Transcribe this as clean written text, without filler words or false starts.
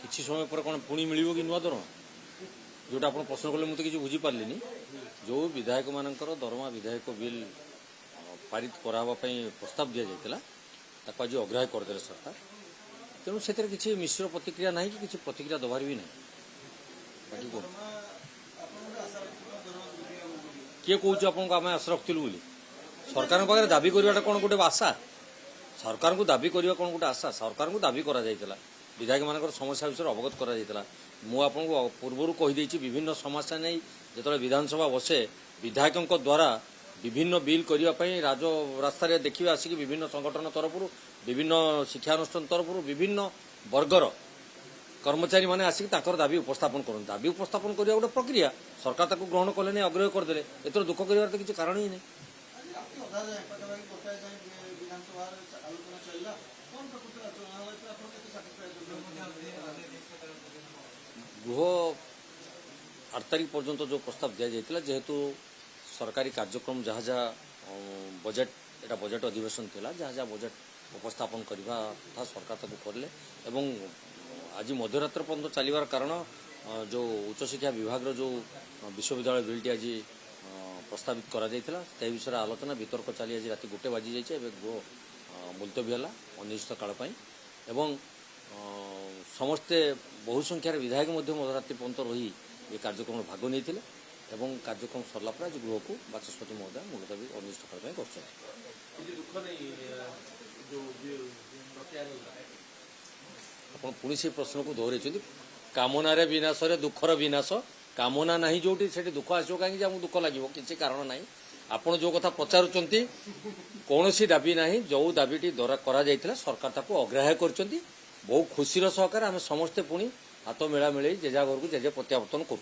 किसी समय पर कौन पुणी मिल कि नुआ दरमा जोटा आप प्रश्न कले मुझे किसी बुझीपारे जो विधायक मानकर दरमा विधायक बिल पारित करावाई प्रस्ताव दि जाता आज अग्राह्य करदे सरकार तेणु से किसी मिश्र प्रतिक्रिया ना कि किसी प्रतिक्रिया दबार भी ना बाकी कौन किए कौच आपको आम आशा रखिलु बोली सरकार पाखे दाबी करवाटा कौन गोटे आशा सरकार को दाबी करवा कौन गोटे आशा सरकार को दाबी करा जायतिला विधायक मान समस्या विषय अवगत करा मुझे पूर्वर कहीदे विभिन्न समस्या नहीं जो विधानसभा बसे विधायकों द्वारा विभिन्न बिल करने राज रास्त देखिए आसिक विभिन्न संगठन तरफ विभिन्न शिक्षानुष्ठान तरफ विभिन्न वर्गर कर्मचारी मैंने आसिक दाबी उपस्थापन कर दाबी उपस्थापन करने गोटे प्रक्रिया सरकार ग्रहण कले नहीं अग्रह करदे एथर दुख कर तो किसी कारण ही नहीं गृह 8 तारीख पर्यंत जो प्रस्ताव दि जाता जेहेतु सरकारी कार्यक्रम जहाँ जहाँ बजेट एटा बजेट अधिवेशन थिला जहाँ जहाँ बजेट उपस्थापन करवा था सरकार ताकू करले एवं आज मध्यरात्र पर्यंत चलिबार कारण जो उच्च शिक्षा विभाग जो विश्वविद्यालय बिलटी आज प्रस्तावित करा जायतिला ते विषय आलोचना वितर्क चली आज राति 1 बाजी जाइए गृह मुलतवी है अनिश्चितकाल एवं समस्ते बहु संख्यार विधायक मध्यरात्रि पर्यंत रही ये कार्यक्रम भाग नहीं एवं कार्यक्रम सरला आज गृह को बाचस्पति महोदय मुलतवी अनिश्चितकाल कर पुणी से प्रश्न को दोहरे कामनार विनाश दुखर विनाश कामना ना जो दुख आसो कहीं आमको दुख लगे किसी कारण ना आपड़ जो कथा पचारुंट कौन दाबी ना जो दाबीटी करा सरकार ताको अग्राह्य कर बहुत खुशीर सहकार आम समस्ते पुणी हाथ मेला मिले जेजा घर को जेजे प्रत्यावर्तन कर